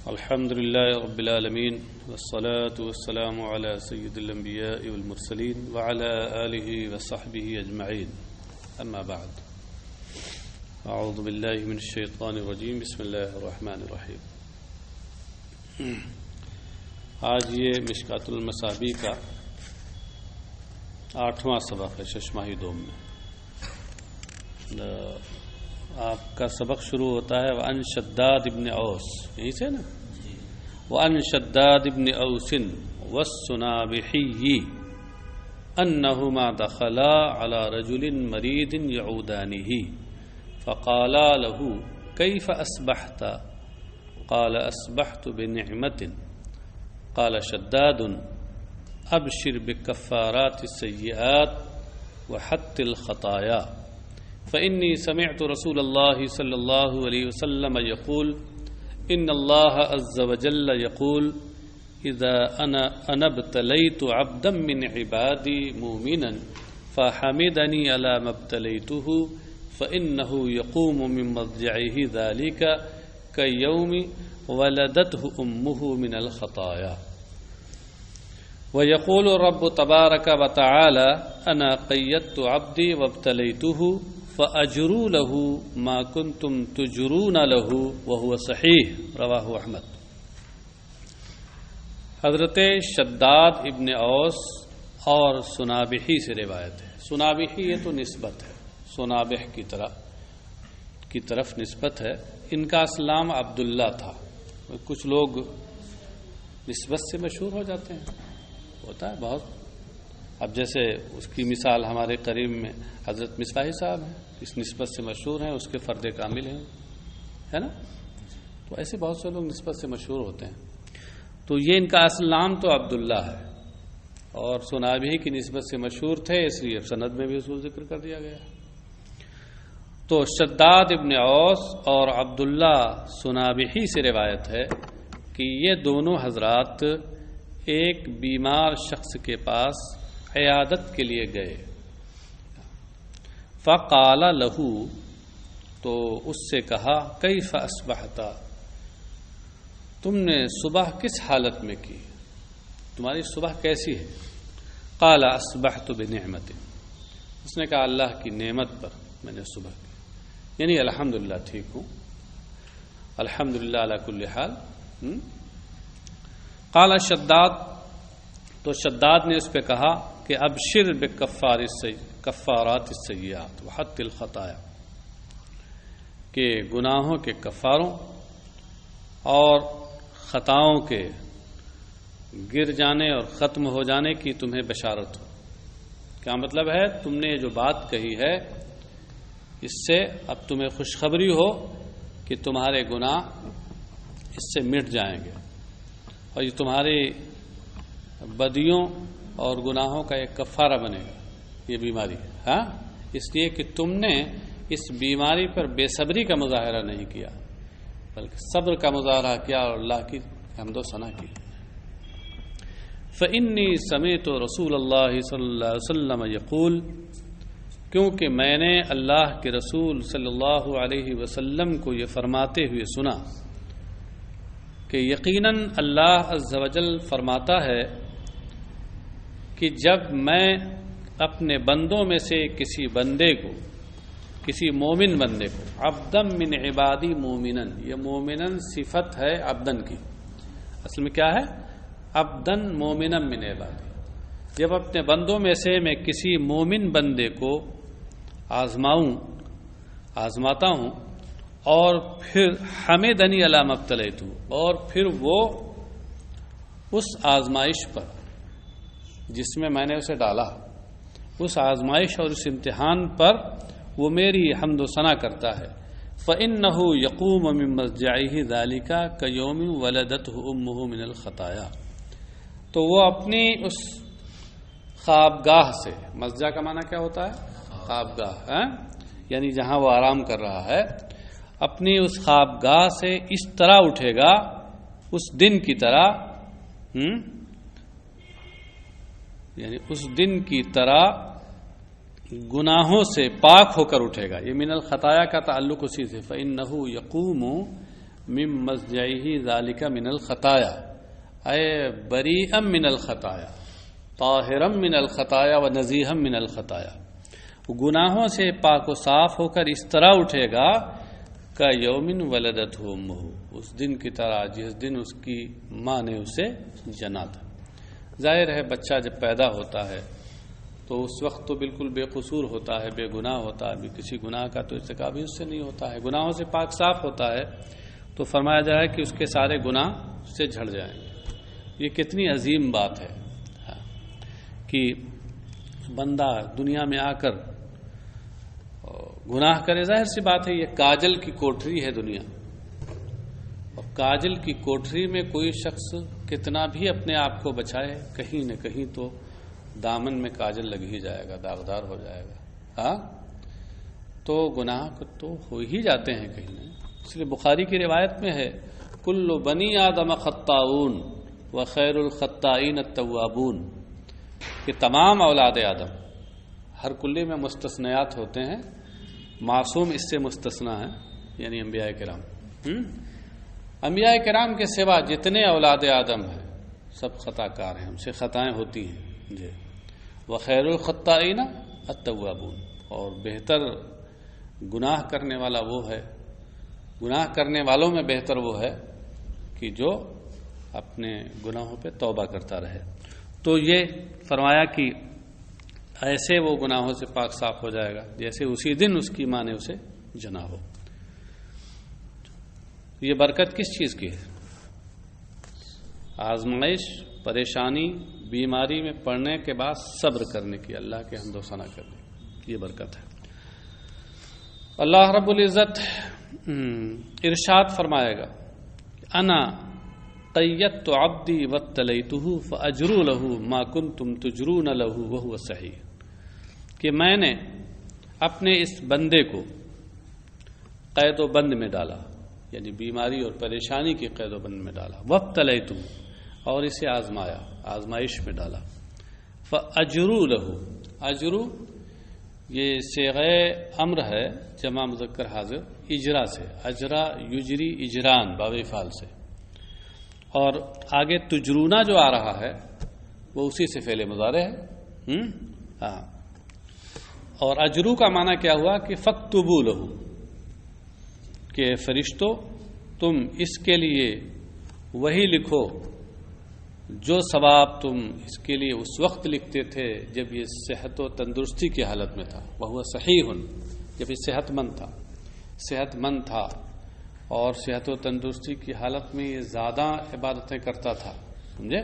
الحمد لله رب العالمين والصلاة والسلام على سيد الأنبياء والمرسلين وعلى آله وصحبه أجمعين أما بعد أعوذ بالله من الشيطان الرجيم بسم الله الرحمن الرحيم. آج یہ مشکات المصابیح کا 8واں سبق ہے ششماہی دوم میں. آپ کا سبق شروع ہوتا ہے وَأَنْ شَدَّادِ ابن اوس، یہیں سے نا، وَأَنْ شَدَّادِ ابن اوس وَالسُّنَابِحِيِّ أَنَّهُمَا دَخَلَا عَلَى رَجُلٍ مَرِيدٍ يَعُودَانِهِ فَقَالَا لَهُ كَيْفَ أَصْبَحْتَ قَالَ أَصْبَحْتُ بِنِعْمَةٍ قَالَ شَدَّادٌ أَبْشِرْ بِكَفَّارَاتِ السَّيِّئَاتِ وَحَطِّ الْخَطَايَا فإني سمعت رسول الله صلى الله عليه وسلم يقول إن الله عز وجل يقول إذا أنا ابتليت عبدا من عبادي مؤمنا فحمدني على ما ابتليته فإنه يقوم من مضجعه ذلك كيوم ولدته أمه من الخطايا ويقول الرب تبارك وتعالى أنا قيدت عبدي وابتليته فأجروا له ما كنتم تجرون له وهو صحيح رواہ احمد. حضرت شداد ابن اوس اور سنابحی سے روایت ہے. سنابحی یہ تو نسبت ہے، سنابح کی طرف نسبت ہے. ان کا اصل نام عبداللہ تھا. کچھ لوگ نسبت سے مشہور ہو جاتے ہیں، ہوتا ہے بہت. اب جیسے اس کی مثال ہمارے قریب میں حضرت مصباحی صاحب ہیں، اس نسبت سے مشہور ہیں، اس کے فرد کامل ہیں، ہے نا. تو ایسے بہت سے لوگ نسبت سے مشہور ہوتے ہیں. تو یہ ان کا اصل نام تو عبداللہ ہے اور سنابحی کی نسبت سے مشہور تھے، اس لیے سند میں بھی اس کو ذکر کر دیا گیا. تو شداد ابن اوس اور عبداللہ سنابحی سے روایت ہے کہ یہ دونوں حضرات ایک بیمار شخص کے پاس عیادت کے لیے گئے. فقال لہو، تو اس سے کہا کیف اصبحت، تم نے صبح کس حالت میں کی، تمہاری صبح کیسی ہے. قال اصبحت بنعمت، اس نے کہا اللہ کی نعمت پر میں نے صبح کی، یعنی الحمدللہ ٹھیک ہوں، الحمدللہ علی کل حال. قال شداد، تو شداد نے اس پہ کہا کہ ابشر بکفارات السیئات وحط الخطایا، کہ گناہوں کے کفاروں اور خطاؤں کے گر جانے اور ختم ہو جانے کی تمہیں بشارت ہو. کیا مطلب ہے؟ تم نے جو بات کہی ہے اس سے اب تمہیں خوشخبری ہو کہ تمہارے گناہ اس سے مٹ جائیں گے اور یہ تمہاری بدیوں اور گناہوں کا ایک کفارہ بنے گا. یہ بیماری ہاں، اس لیے کہ تم نے اس بیماری پر بے صبری کا مظاہرہ نہیں کیا بلکہ صبر کا مظاہرہ کیا اور اللہ کی حمد و ثنا کی. فإنی سمعت رسول اللہ صلی اللہ علیہ وسلم یقول، کیونکہ میں نے اللہ کے رسول صلی اللہ علیہ وسلم کو یہ فرماتے ہوئے سنا کہ یقیناً اللہ عز و جل فرماتا ہے کہ جب میں اپنے بندوں میں سے کسی بندے کو، کسی مومن بندے کو، عبدم من عبادی مومنن، یہ مومنن صفت ہے عبدن کی، اصل میں کیا ہے؟ عبدن مومنن من عبادی. جب اپنے بندوں میں سے میں کسی مومن بندے کو آزماتا ہوں اور پھر حمدنی علی ما ابتلیت، اور پھر وہ اس آزمائش پر جس میں نے اسے ڈالا، اس آزمائش اور اس امتحان پر وہ میری حمد و ثنا کرتا ہے. فإنہ یقوم من مضجعہ ذلک کیوم ولدتہ امہ من الخطایا، تو وہ اپنی اس خوابگاہ سے، مضجع کا معنی کیا ہوتا ہے؟ خوابگاہ، یعنی جہاں وہ آرام کر رہا ہے، اپنی اس خوابگاہ سے اس طرح اٹھے گا، اس دن کی طرح، یعنی اس دن کی طرح گناہوں سے پاک ہو کر اٹھے گا. یہ من الخطایا کا تعلق اسی سے، فإنہ یقوم من مضجعه ذلك من الخطایا اے بریئا من الخطایا طاہرا من الخطایا و نزیہا من الخطایا، گناہوں سے پاک و صاف ہو کر اس طرح اٹھے گا کہ یومن ولدتہ امہ، اس دن کی طرح جس دن اس کی ماں نے اسے جنا تھا۔ ظاہر ہے بچہ جب پیدا ہوتا ہے تو اس وقت تو بالکل بے قصور ہوتا ہے، بے گناہ ہوتا ہے، ابھی کسی گناہ کا تو ارتکاب ہی اس سے نہیں ہوتا ہے، گناہوں سے پاک صاف ہوتا ہے، تو فرمایا جائے کہ اس کے سارے گناہ سے جھڑ جائیں گے۔ یہ کتنی عظیم بات ہے کہ بندہ دنیا میں آ کر گناہ کرے۔ ظاہر سی بات ہے یہ کاجل کی کوٹری ہے دنیا، اور کاجل کی کوٹری میں کوئی شخص کتنا بھی اپنے آپ کو بچائے، کہیں نہ کہیں تو دامن میں کاجل لگ ہی جائے گا، داغدار ہو جائے گا۔ ہاں تو گناہ کو تو ہو ہی جاتے ہیں کہیں نہ، اس لیے بخاری کی روایت میں ہے کل بنی آدم خطاؤن وخیر الخطائین التوابون، کہ تمام اولاد آدم، ہر کلی میں مستثنیات ہوتے ہیں، معصوم اس سے مستثنا ہے، یعنی انبیاء کرام۔ انبیاء کرام کے سوا جتنے اولاد آدم ہیں سب خطا کار ہیں، ہم سے خطائیں ہوتی ہیں جی۔ وخیر الخطائین التوابون، اور بہتر گناہ کرنے والا وہ ہے، گناہ کرنے والوں میں بہتر وہ ہے کہ جو اپنے گناہوں پہ توبہ کرتا رہے۔ تو یہ فرمایا کہ ایسے وہ گناہوں سے پاک صاف ہو جائے گا جیسے اسی دن اس کی ماں نے اسے جنا ہو۔ یہ برکت کس چیز کی ہے؟ آزمائش، پریشانی، بیماری میں پڑنے کے بعد صبر کرنے کی، اللہ کے حمد و ثنا کرنے کی، یہ برکت ہے۔ اللہ رب العزت ارشاد فرمائے گا انا قیدت عبدی وابتلیتہ فاجروا لہ ما کنتم تجرون لہ وہو صحیح، کہ میں نے اپنے اس بندے کو قید و بند میں ڈالا، یعنی بیماری اور پریشانی کی قید و بند میں ڈالا، وابتلیتہ، اور اسے آزمایا، آزمائش میں ڈالا، فاجروا لہ، اجرو یہ صیغہ امر ہے جمع مذکر حاضر اجرا سے، اجرا یجری اجران باب فعل سے، اور آگے تجرونا جو آ رہا ہے وہ اسی سے فعل مضارع ہے۔ ہاں، اور اجرو کا معنی کیا ہوا کہ فاکتبوا لہ، کہ فرشتوں تم اس کے لیے وہی لکھو جو ثواب تم اس کے لیے اس وقت لکھتے تھے جب یہ صحت و تندرستی کی حالت میں تھا، وہو صحیح، جب یہ صحت مند تھا اور صحت و تندرستی کی حالت میں یہ زیادہ عبادتیں کرتا تھا، سمجھے؟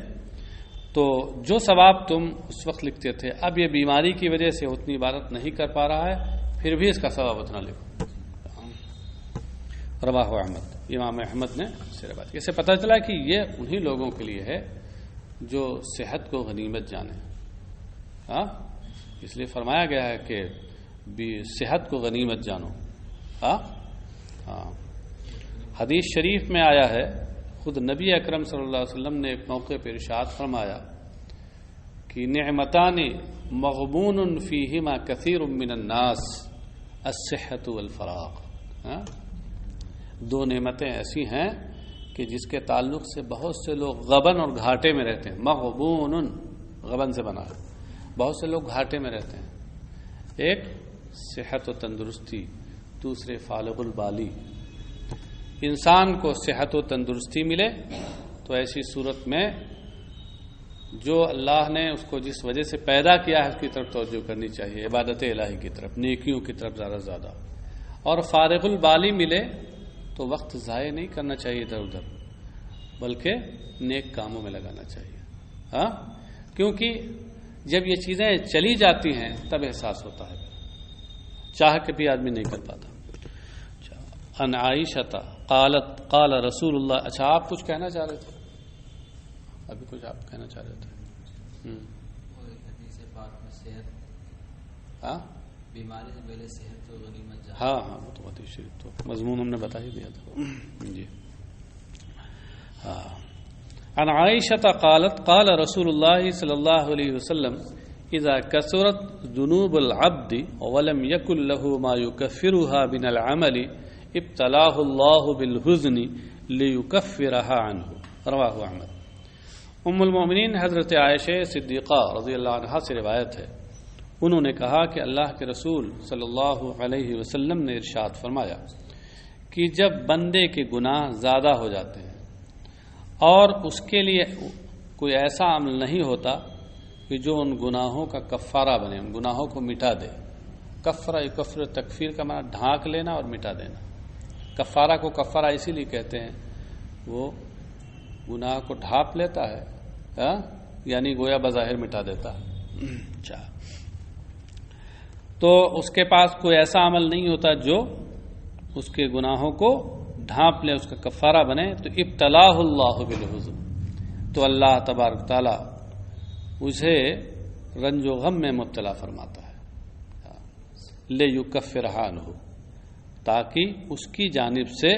تو جو ثواب تم اس وقت لکھتے تھے اب یہ بیماری کی وجہ سے اتنی عبادت نہیں کر پا رہا ہے، پھر بھی اس کا ثواب اتنا لکھو۔ رواہ احمد، امام احمد نے سے روایت۔ اس سے پتہ چلا کہ یہ انہی لوگوں کے لیے ہے جو صحت کو غنیمت جانے، ہاں، اس لیے فرمایا گیا ہے کہ صحت کو غنیمت جانو۔ ہاں، حدیث شریف میں آیا ہے، خود نبی اکرم صلی اللہ علیہ وسلم نے ایک موقع پر ارشاد فرمایا کہ نعمتان مغبون فیہما کثیر من الناس الصحت والفراغ، دو نعمتیں ایسی ہیں کہ جس کے تعلق سے بہت سے لوگ غبن اور گھاٹے میں رہتے ہیں۔ مغبون غبن سے بنا ہے، بہت سے لوگ گھاٹے میں رہتے ہیں، ایک صحت و تندرستی، دوسرے فالغ البالی۔ انسان کو صحت و تندرستی ملے تو ایسی صورت میں جو اللہ نے اس کو جس وجہ سے پیدا کیا ہے اس کی طرف توجہ کرنی چاہیے، عبادت الہی کی طرف، نیکیوں کی طرف زیادہ سے زیادہ، اور فارغ البالی ملے تو وقت ضائع نہیں کرنا چاہیے ادھر ادھر، بلکہ نیک کاموں میں لگانا چاہیے۔ ہاں، کیونکہ جب یہ چیزیں چلی جاتی ہیں تب احساس ہوتا ہے، چاہ کے بھی آدمی نہیں کر پاتا۔ ان عائشہ قالت قال رسول اللہ، اچھا آپ کچھ کہنا چاہ رہے تھے، ابھی کچھ آپ کہنا چاہ رہے تھے؟ ہاں، بیماری سے پہلے صحت تو غنیمت جان۔ ہاں وہ تو حدیث شریف تو مضمون ہم نے بتا ہی دیا تھا جی۔ ہاں، عن عائشہ قالت قال رسول اللہ صلی اللہ علیہ وسلم اذا كثرت ذنوب العبد ولم يكن له ما يكفرها من العمل ابتلاه الله بالحزن لیکفرہا عنہ، رواہ احمد۔ ام المومنین حضرت عائشہ صدیقہ رضی اللہ عنہا سے روایت ہے، انہوں نے کہا کہ اللہ کے رسول صلی اللہ علیہ وسلم نے ارشاد فرمایا کہ جب بندے کے گناہ زیادہ ہو جاتے ہیں اور اس کے لیے کوئی ایسا عمل نہیں ہوتا کہ جو ان گناہوں کا کفارہ بنے، ان گناہوں کو مٹا دے۔ کفر تکفیر کا معنی ڈھانک لینا اور مٹا دینا۔ کفارہ کو کفارہ اسی لیے کہتے ہیں، وہ گناہ کو ڈھانپ لیتا ہے، یعنی گویا بظاہر مٹا دیتا ہے۔ اچھا، تو اس کے پاس کوئی ایسا عمل نہیں ہوتا جو اس کے گناہوں کو ڈھانپ لے، اس کا کفارہ بنے، تو ابتلاہ اللہ بالحزن، تو اللہ تبارک تعالی اسے رنج و غم میں مبتلا فرماتا ہے، لیکفرہا عنہ، تاکہ اس کی جانب سے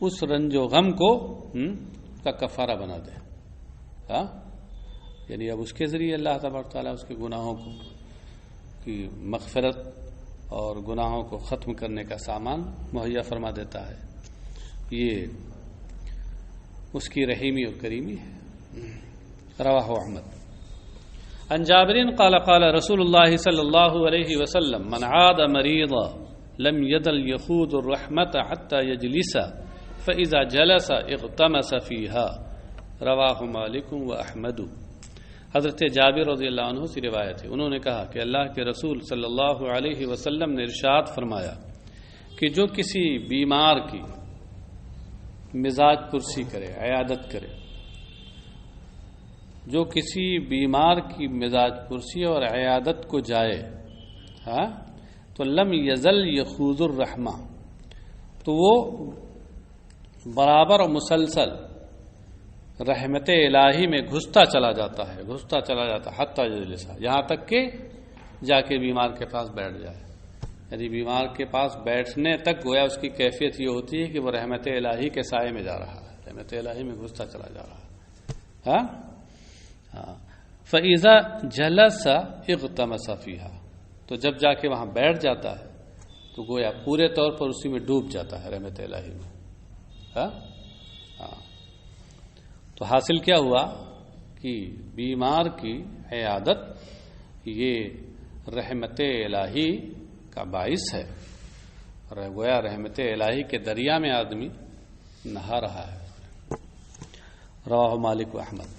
اس رنج و غم کو کا کفارہ بنا دے۔ یعنی اب اس کے ذریعے اللہ تبارک تعالیٰ اس کے گناہوں کو کی مغفرت اور گناہوں کو ختم کرنے کا سامان مہیا فرما دیتا ہے۔ یہ اس کی رحیمی اور کریمی ہے۔ رواہ احمد۔ عن جابر قال قال رسول الله صلى الله عليه وسلم من عاد مريضا لم يزل يخوض الرحمة حتى يجلس فإذا جلس اغتمس فيها، رواہ مالک و احمد۔ حضرت جابر رضی اللہ عنہ سے روایت ہے، انہوں نے کہا کہ اللہ کے رسول صلی اللہ علیہ وسلم نے ارشاد فرمایا کہ جو کسی بیمار کی مزاج پرسی کرے، عیادت کرے، جو کسی بیمار کی مزاج پرسی اور عیادت کو جائے، تو لم یزل یخوض الرحمہ، تو وہ برابر اور مسلسل رحمت الہی میں گھستا چلا جاتا ہے، حتی یجلسا، یہاں تک کہ جا کے بیمار کے پاس بیٹھ جائے۔ یعنی بیمار کے پاس بیٹھنے تک گویا اس کی کیفیت یہ ہوتی ہے کہ وہ رحمت الہی کے سائے میں جا رہا ہے، رحمت الہی میں گھستا چلا جا رہا ہے۔ فَإِذَا جَلَسَ اغْتَمَسَ فِيهَا، تو جب جا کے وہاں بیٹھ جاتا ہے تو گویا پورے طور پر اسی میں ڈوب جاتا ہے، رحمت الہی میں۔ تو حاصل کیا ہوا کہ بیمار کی عیادت یہ رحمت الہی کا باعث ہے، اور گویا رحمت الہی کے دریا میں آدمی نہا رہا ہے۔ رواہ مالک و احمد۔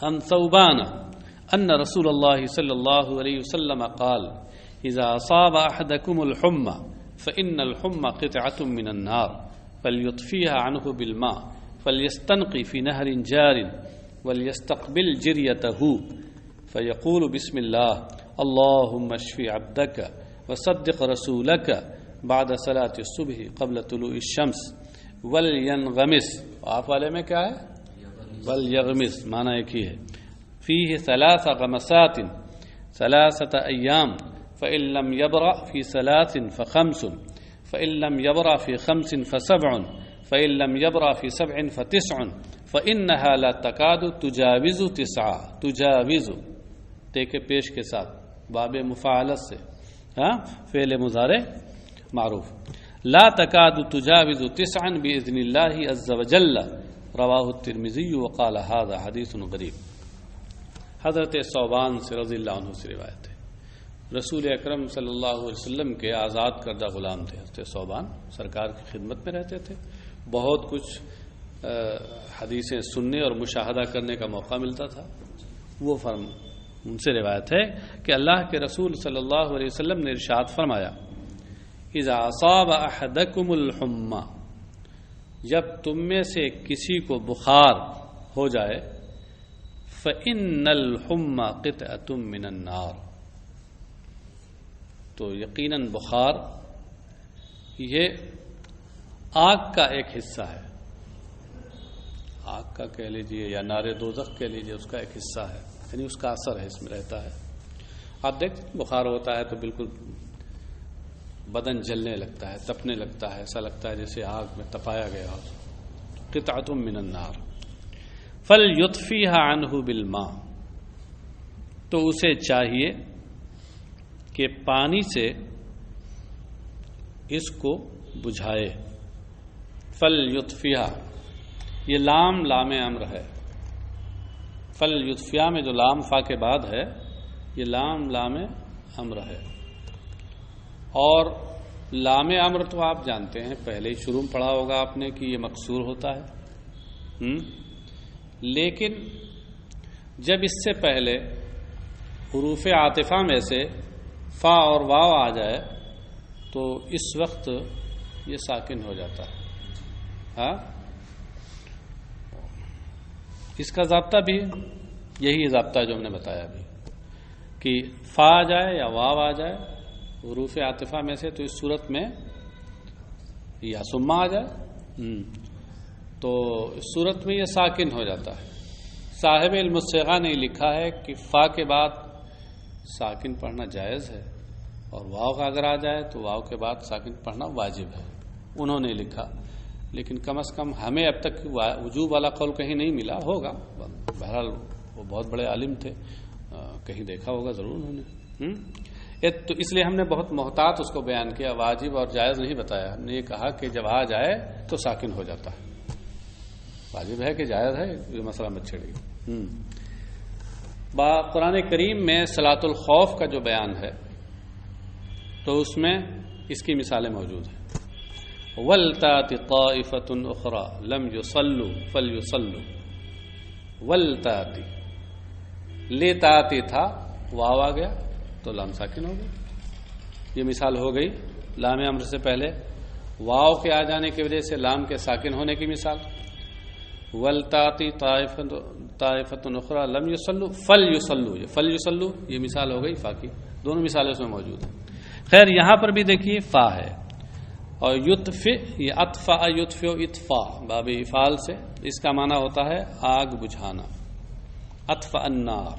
عن ثوبان ان رسول اللہ صلی اللہ علیہ وسلم قال اذا اصاب احدكم الحمى فان الحمى قطعة من النار فليطفيها عنه بالماء فليستنقي في نهر جار وليستقبل جريته فيقول بسم الله اللهم اشف عبدك وصدق رسولك بعد صلاة الصبح قبل طلوع الشمس ولينغمس، آپ والے میں کیا ہے؟ وليغمس، معنی ایک ہی ہے۔ فيه 3 غمسات 3 أيام فإن لم يبرأ في 3 ف5 فإن لم يبرأ في 5 ف7 فإن لم يبرأ في 7 ف9 فإنها لا تكاد تجاوز 9، تجاوز تے پیش کے ساتھ باب مفاعلت سے، فعل مضارع معروف، لا تكاد تجاوز 9 بإذن الله عز وجل، رواہ الترمذی وقال هذا حدیث غریب۔ حضرت ثوبان سے رضی اللہ عنہ سے روایت ہے، رسول اکرم صلی اللہ علیہ وسلم کے آزاد کردہ غلام تھے حضرت ثوبان، سرکار کی خدمت میں رہتے تھے، بہت کچھ حدیثیں سننے اور مشاہدہ کرنے کا موقع ملتا تھا۔ وہ ان سے روایت ہے کہ اللہ کے رسول صلی اللہ علیہ وسلم نے ارشاد فرمایا اذا اصاب احدکم الحمى، جب تم میں سے کسی کو بخار ہو جائے، فإن الحمى قطعة من النار، تو یقیناً بخار یہ آگ کا ایک حصہ ہے، آگ کا کہہ لیجئے یا نار دوزخ کہہ لیجئے، اس کا ایک حصہ ہے، یعنی اس کا اثر ہے، اس میں رہتا ہے۔ آپ دیکھتے ہیں بخار ہوتا ہے تو بالکل بدن جلنے لگتا ہے، تپنے لگتا ہے، ایسا لگتا ہے جیسے آگ میں تپایا گیا ہو۔ قطعۃ من النار فلیطفیھا عنہ بالماء، تو اسے چاہیے کہ پانی سے اس کو بجھائے، فلیطفیہ، یہ لام امر ہے. فلیطفیہ میں جو لام فا کے بعد ہے یہ لام امر ہے. اور لام امر تو آپ جانتے ہیں، پہلے ہی شروع میں پڑھا ہوگا آپ نے کہ یہ مکسور ہوتا ہے. لیکن جب اس سے پہلے حروف عاطفہ میں سے فا اور واو آ جائے تو اس وقت یہ ساکن ہو جاتا ہے. ہاں، اس کا ضابطہ بھی یہی ضابطہ جو ہم نے بتایا ابھی کہ فا آ جائے یا واو آ جائے حروف عاطفہ میں سے تو اس صورت میں یا سما آ جائے تو اس صورت میں یہ ساکن ہو جاتا ہے. صاحب علم الصیغہ نے لکھا ہے کہ فا کے بعد ساکن پڑھنا جائز ہے اور واو کا اگر آ جائے تو واو کے بعد ساکن پڑھنا واجب ہے. انہوں نے لکھا، لیکن کم از کم ہمیں اب تک وجوب والا قول کہیں نہیں ملا ہوگا. بہرحال وہ بہت بڑے عالم تھے، کہیں دیکھا ہوگا ضرور انہوں نے. تو اس لیے ہم نے بہت محتاط اس کو بیان کیا، واجب اور جائز نہیں بتایا. ہم نے یہ کہا کہ جب آ جائے تو ساکن ہو جاتا ہے. واجب ہے کہ جائز ہے یہ مسئلہ مت چھیڑیے. قرآن کریم میں صلاۃ الخوف کا جو بیان ہے تو اس میں اس کی مثالیں موجود ہیں. وَلْتَأْتِ طَائِفَةٌ أُخْرَى لَمْ يُصَلُّوا فَلْيُصَلُّوا. وَلْتَأْتِ لیتاتی تھا، واو آ گیا تو لام ساکن ہو گئی. یہ مثال ہو گئی لام امر سے پہلے واو کے آ جانے کی وجہ سے لام کے ساکن ہونے کی مثال. وَلْتَأْتِ طَائِفَةٌ أُخْرَى لَمْ يُصَلُّوا فَلْيُصَلُّوا. یہ فَلْيُصَلُّوا یہ مثال ہو گئی فا کی. دونوں مثالیں اس میں موجود ہیں. خیر یہاں پر بھی دیکھیے فا ہے اور یطفئ، یہ اطفأ یطفئ اطفاء باب افعال سے اس کا معنی ہوتا ہے آگ بجھانا. اطفأ النار.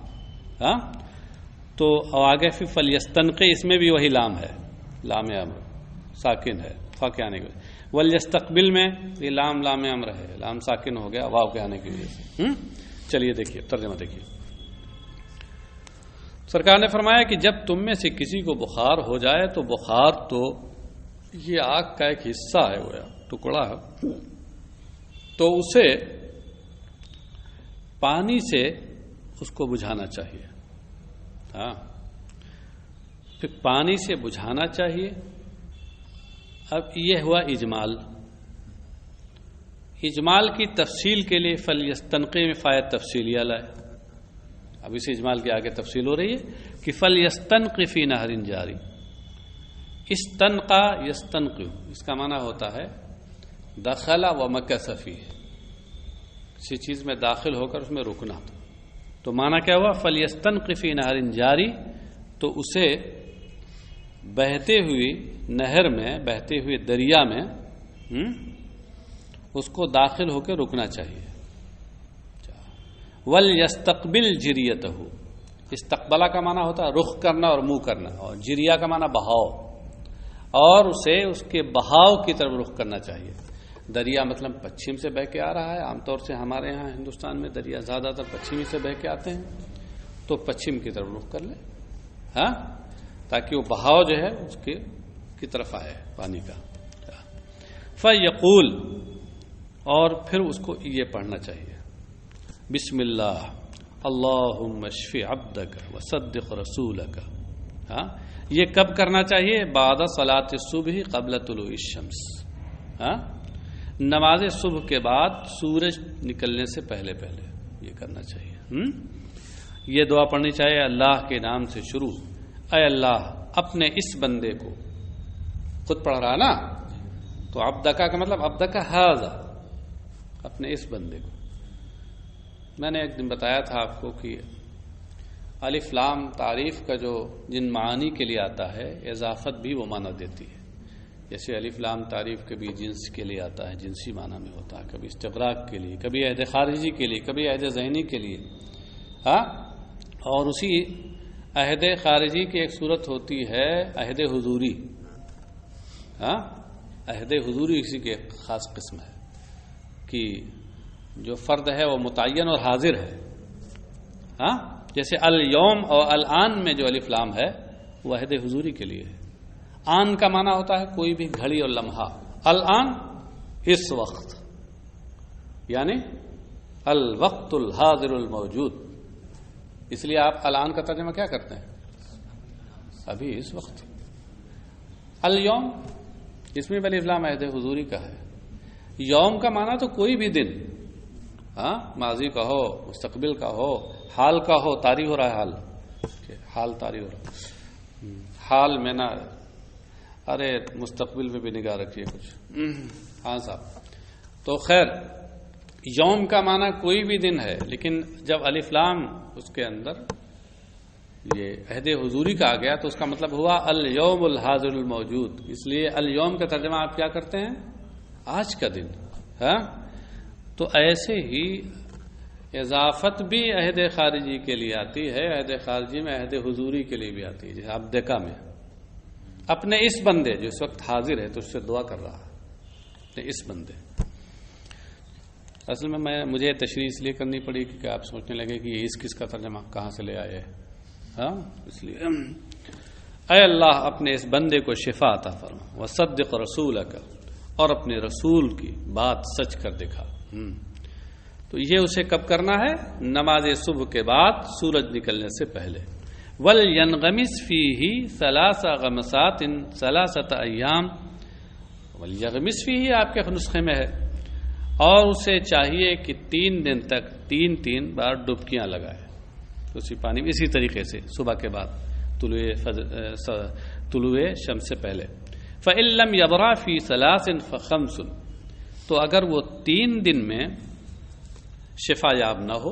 ہاں تو آگے پھر فلیستنقی، اس میں بھی وہی لام ہے، لام امر ساکن ہے فا کے آنے کی وجہ. ولیستقبل میں یہ لام امر ہے، لام ساکن ہو گیا واو کے آنے کی وجہ سے. چلیے دیکھیے ترجمہ دیکھیے. سرکار نے فرمایا کہ جب تم میں سے کسی کو بخار ہو جائے تو بخار تو یہ آگ کا ایک حصہ ہے، وہ ٹکڑا ہے، تو اسے پانی سے اس کو بجھانا چاہیے. ہاں پھر پانی سے بجھانا چاہیے. اب یہ ہوا اجمال. اجمال کی تفصیل کے لیے فلیستنقی میں فائد تفصیلیہ لائے. اب اس اجمال کے آگے تفصیل ہو رہی ہے کہ فلیستنقی فی نہر جاری. استنقا یستنقی اس کا معنی ہوتا ہے دخل و مکث فیہ، کسی چیز میں داخل ہو کر اس میں رکنا. تو معنی کیا ہوا؟ فلیستنقی فی نہر جاری، تو اسے بہتے ہوئی نہر میں، بہتے ہوئے دریا میں اس کو داخل ہو کے رکنا چاہیے. وَلْيَسْتَقْبِلْ جِرِيَتَهُ، استقبلہ کا معنی ہوتا ہے رخ کرنا اور منہ کرنا، اور جریہ کا معنی بہاؤ، اور اسے اس کے بہاؤ کی طرف رخ کرنا چاہیے. دریا مطلب پچھم سے بہہ کے آ رہا ہے. عام طور سے ہمارے یہاں ہندوستان میں دریا زیادہ تر پچھمی سے بہہ کے آتے ہیں، تو پچھم کی طرف رخ کر لیں، ہاں، تاکہ وہ بہاؤ جو ہے اس کی طرف آئے پانی کا. فَيَقُولُ، اور پھر اس کو یہ پڑھنا چاہیے بسم اللہ اللہم اشفِ عبدک وصدق رسولک. ہاں یہ کب کرنا چاہیے؟ بعد صلاۃ الصبح قبل طلوع الشمس. ہاں نماز صبح کے بعد سورج نکلنے سے پہلے یہ کرنا چاہیے. یہ دعا پڑھنی چاہیے اللہ کے نام سے شروع. اے اللہ اپنے اس بندے کو، خود پڑھ رہا نا تو عبدکا کا مطلب عبدکا ھذا، اپنے اس بندے کو. میں نے ایک دن بتایا تھا آپ کو کہ الف لام تعریف کا جو جن معانی کے لیے آتا ہے اضافت بھی وہ معنی دیتی ہے. جیسے الف لام تعریف کبھی جنس کے لیے آتا ہے، جنسی معنی میں ہوتا ہے، کبھی استغراق کے لیے، کبھی عہد خارجی کے لیے، کبھی عہد ذہنی کے لیے. ہاں اور اسی عہد خارجی کی ایک صورت ہوتی ہے عہد حضوری. ہاں عہد حضوری اسی کی ایک خاص قسم ہے کہ جو فرد ہے وہ متعین اور حاضر ہے. ہاں جیسے الیوم اور الان میں جو الف لام ہے وہ عہد حضوری کے لیے ہے. آن کا معنی ہوتا ہے کوئی بھی گھڑی اور لمحہ. الان اس وقت، یعنی الوقت الحاضر الموجود. اس لیے آپ الان کا ترجمہ کیا کرتے ہیں؟ ابھی، اس وقت. الیوم اس میں الف لام عہد حضوری کا ہے. یوم کا معنی تو کوئی بھی دن، ہاں، ماضی کا ہو، مستقبل کا ہو، حال کا ہو. طاری ہو رہا ہے، حال طاری ہو رہا ہے. حال میں نہ، ارے مستقبل میں بھی نگاہ رکھیے کچھ. ہاں صاحب. تو خیر، یوم کا معنی کوئی بھی دن ہے، لیکن جب الف لام اس کے اندر یہ عہد حضوری کا آ گیا تو اس کا مطلب ہوا الیوم الحاضر الموجود. اس لیے الیوم کا ترجمہ آپ کیا کرتے ہیں؟ آج کا دن. ہاں، تو ایسے ہی اضافت بھی عہد خارجی کے لیے آتی ہے. عہد خارجی میں عہد حضوری کے لیے بھی آتی ہے. جیسے آپ دیکھا میں اپنے اس بندے جو اس وقت حاضر ہے تو اس سے دعا کر رہا ہے، اپنے اس بندے. اصل میں مجھے تشریح اس لیے کرنی پڑی کیونکہ آپ سوچنے لگے کہ یہ اس کس کا ترجمہ کہاں سے لے آئے. ہاں، اس لیے اے اللہ اپنے اس بندے کو شفا عطا فرما، وصدق رسولک، اور اپنے رسول کی بات سچ کر دکھا. تو یہ اسے کب کرنا ہے؟ نماز صبح کے بعد سورج نکلنے سے پہلے. وَلْيَنْغَمِسْ فِيهِ ثَلَاثَ غَمَسَاتٍ ثَلَاثَةَ أَيَّامٍ. وَلْيَغْمِسْ فِيهِ آپ کے نسخے میں ہے، اور اسے چاہیے کہ 3 دن تک 3 بار ڈبکیاں لگائے اسی پانی میں، اسی طریقے سے صبح کے بعد طلوع شمس سے پہلے. فَإِن لَّمْ يَبْرَ فِي ثَلَاثٍ فَخَمْسٌ. تو اگر وہ 3 دن میں شفا یاب نہ ہو،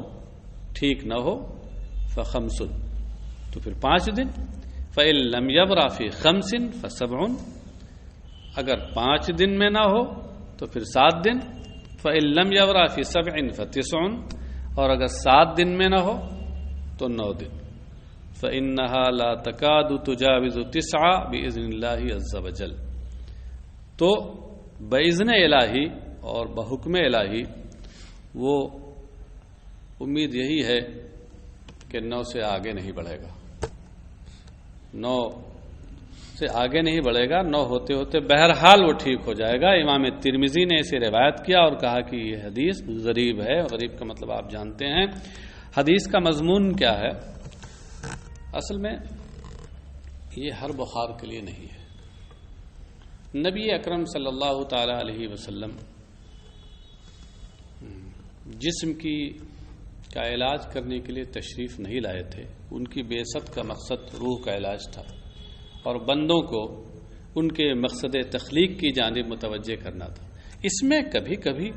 ٹھیک نہ ہو، فَخَمْسٌ تو پھر 5 دن. فَإِن لَّمْ يَبْرَ فِي خَمْسٍ فَسَبْعٌ. اگر 5 دن میں نہ ہو تو پھر 7 دن. فَإِن لَّمْ يَبْرَ فِي 7 فَتِسْعٌ. اور اگر 7 دن میں نہ ہو تو 9 دن. فَإِنَّهَا لَا تَكَادُ تُجَاوِزُ 9 بِإِذْنِ اللَّهِ عَزَّ وَجَلَّ. تو بِإِذْنِ الہی اور بحکم الہی وہ امید یہی ہے کہ 9 سے آگے نہیں بڑھے گا، 9 سے آگے نہیں بڑھے گا. 9 ہوتے ہوتے بہرحال وہ ٹھیک ہو جائے گا. امام ترمذی نے اسے روایت کیا اور کہا کہ یہ حدیث غریب ہے. غریب کا مطلب آپ جانتے ہیں. حدیث کا مضمون کیا ہے؟ اصل میں یہ ہر بخار کے لیے نہیں ہے. نبی اکرم صلی اللہ تعالی علیہ وسلم جسم کا علاج کرنے کے لیے تشریف نہیں لائے تھے. ان کی بعثت کا مقصد روح کا علاج تھا اور بندوں کو ان کے مقصد تخلیق کی جانب متوجہ کرنا تھا. اس میں کبھی کبھی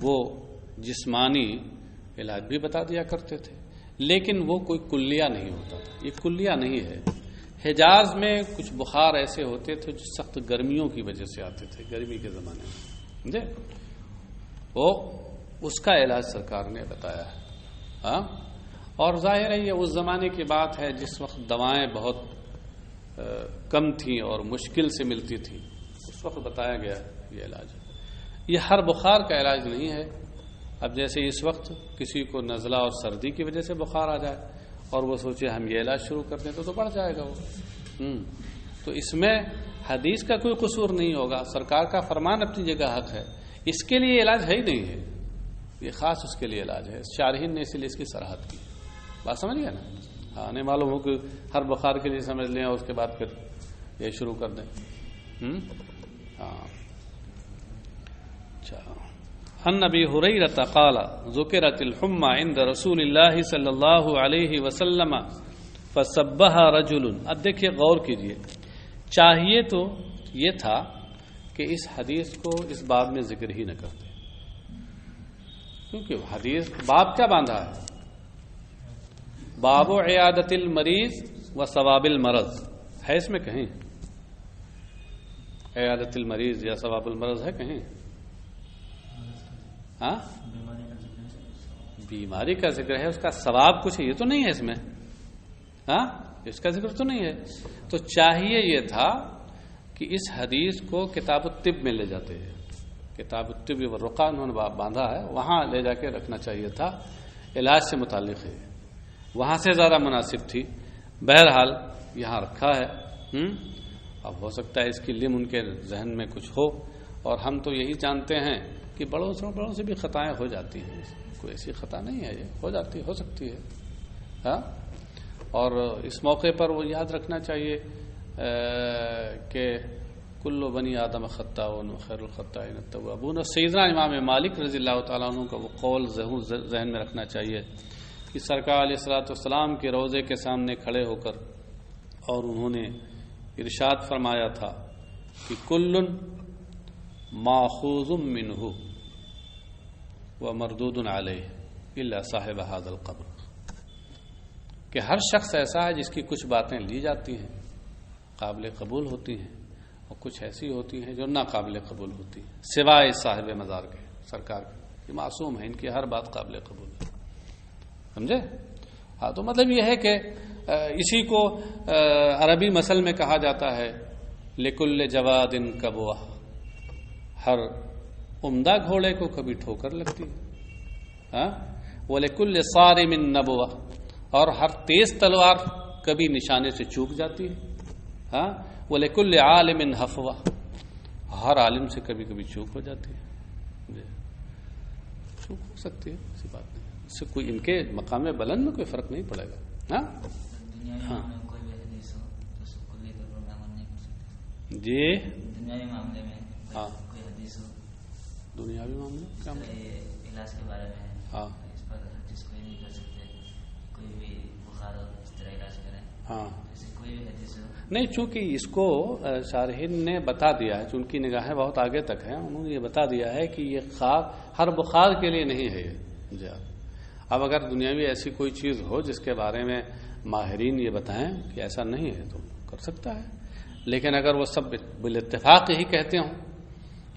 وہ جسمانی علاج بھی بتا دیا کرتے تھے، لیکن وہ کوئی کلیہ نہیں ہوتا تھا. یہ کلیہ نہیں ہے. حجاز میں کچھ بخار ایسے ہوتے تھے جو سخت گرمیوں کی وجہ سے آتے تھے، گرمی کے زمانے میں وہ اس کا علاج سرکار نے بتایا ہے. ہاں، اور ظاہر ہے یہ اس زمانے کی بات ہے جس وقت دوائیں بہت کم تھیں اور مشکل سے ملتی تھیں. اس وقت بتایا گیا یہ علاج. یہ ہر بخار کا علاج نہیں ہے. اب جیسے اس وقت کسی کو نزلہ اور سردی کی وجہ سے بخار آ جائے اور وہ سوچے ہم یہ علاج شروع کر دیں تو بڑھ جائے گا وہ. تو اس میں حدیث کا کوئی قصور نہیں ہوگا. سرکار کا فرمان اپنی جگہ حق ہے. اس کے لیے علاج ہے ہی نہیں ہے. یہ خاص اس کے لیے علاج ہے. شارحین نے اسی لیے اس کی صراحت کی. بات سمجھ گیا نا؟ ہاں، نہیں معلوم ہو کہ ہر بخار کے لیے سمجھ لیں اور اس کے بعد پھر یہ شروع کر دیں. ہاں، اچھا. عن ابی ہریرہ قال ذکرت الحمى عند رسول اللہ صلی اللہ علیہ وسلم فسبها رجل. اب دیکھیے، غور کیجئے. چاہیے تو یہ تھا کہ اس حدیث کو اس باب میں ذکر ہی نہ کرتے، کیونکہ حدیث باب کیا باندھا ہے؟ باب عیادت المریض و ثواب المرض ہے. اس میں کہیں عیادت المریض یا ثواب المرض ہے کہیں؟ ہاں، بیماری کا ذکر ہے، اس کا ثواب کچھ ہے یہ تو نہیں ہے اس میں. ہاں، اس کا ذکر تو نہیں ہے. تو چاہیے یہ تھا کہ اس حدیث کو کتاب الطب میں لے جاتے ہیں. کتاب الطب والرقیٰ انہوں نے باندھا ہے، وہاں لے جا کے رکھنا چاہیے تھا. علاج سے متعلق ہے، وہاں سے زیادہ مناسب تھی. بہرحال یہاں رکھا ہے. اب ہو سکتا ہے اس کی لم ان کے ذہن میں کچھ ہو اور ہم تو یہی جانتے ہیں کہ بڑوں سے بھی خطائیں ہو جاتی ہیں، کوئی ایسی خطا نہیں ہے، یہ ہو سکتی ہے ہاں. اور اس موقع پر وہ یاد رکھنا چاہیے کہ کل بنی آدم خطاؤن خیر الخطائین التوابون. سیدنا امام مالک رضی اللہ تعالیٰ عنہ کا وہ قول ذہن میں رکھنا چاہیے کہ سرکار علیہ الصلوۃ والسلام کے روضے کے سامنے کھڑے ہو کر اور انہوں نے ارشاد فرمایا تھا کہ کل ماخوذ منہ ومردود علیہ الا صاحب ھذا القبر، کہ ہر شخص ایسا ہے جس کی کچھ باتیں لی جاتی ہیں قابل قبول ہوتی ہیں اور کچھ ایسی ہوتی ہیں جو ناقابل قبول ہوتی ہیں، سوائے صاحب مزار کے سرکار کے. یہ معصوم ہے، ان کی ہر بات قابل قبول ہے. سمجھے؟ ہاں، تو مطلب یہ ہے کہ اسی کو عربی مثل میں کہا جاتا ہے لکل جواد کبوہ، ہر عمدہ گھوڑے کو کبھی ٹھوکر لگتی ہے. ہاں، وَلِكُلِّ صَارِمٍ نَبْوَةٍ، اور ہر تیز تلوار کبھی نشانے سے چوک جاتی ہے. ہاں، وَلِكُلِّ عَالِمٍ حَفْوَةٍ، ہر عالم سے کبھی کبھی چوک ہو جاتی ہے. چوک ہو سکتی ہے، ایسی بات نہیں، اس سے کوئی ان کے مقام بلند میں کوئی فرق نہیں پڑے گا. ہاں ہاں جی، دنیاوی معاملے میں ہاں، کوئی حدیث ہو، دنیاوی معاملہ کیا علاج کے بارے میں، ہاں اس پر حدیث کوئی نہیں کر سکتے، کوئی بھی بخار ہو اس طرح علاج کریں، ہاں ایسے کوئی بھی حدیث ہو نہیں. چونکہ اس کو شارحین نے بتا دیا ہے، چونکہ نگاہیں بہت آگے تک ہیں، انہوں نے یہ بتا دیا ہے کہ یہ ہر بخار کے لیے نہیں ہے یہ جی. اب اگر دنیاوی ایسی کوئی چیز ہو جس کے بارے میں ماہرین یہ بتائیں کہ ایسا نہیں ہے تو کر سکتا ہے، لیکن اگر وہ سب بالاتفاق ہی کہتے ہوں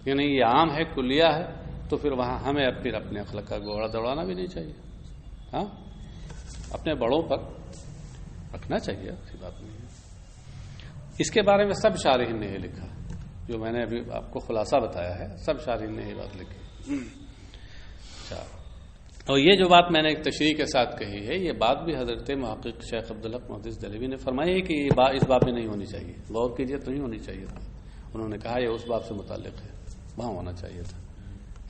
کہ نہیں یہ عام ہے، کلیہ ہے، تو پھر وہاں ہمیں پھر اپنے اخلاق کا گھوڑا دوڑانا بھی نہیں چاہیے. ہاں، اپنے بڑوں پر رکھنا چاہیے، ایسی بات نہیں ہے. اس کے بارے میں سب شارحین نے یہ لکھا، جو میں نے ابھی آپ کو خلاصہ بتایا ہے، سب شارحین نے یہ بات لکھی. اچھا، اور یہ جو بات میں نے ایک تشریح کے ساتھ کہی ہے، یہ بات بھی حضرت محقق شیخ عبدالحق محدث دہلوی نے فرمائی ہے کہ یہ بات اس باب میں نہیں ہونی چاہیے، غور کیجیے تو نہیں ہونی چاہیے تھا. انہوں نے کہا یہ اس باب سے متعلق ہے، وہاں ہونا چاہیے تھا.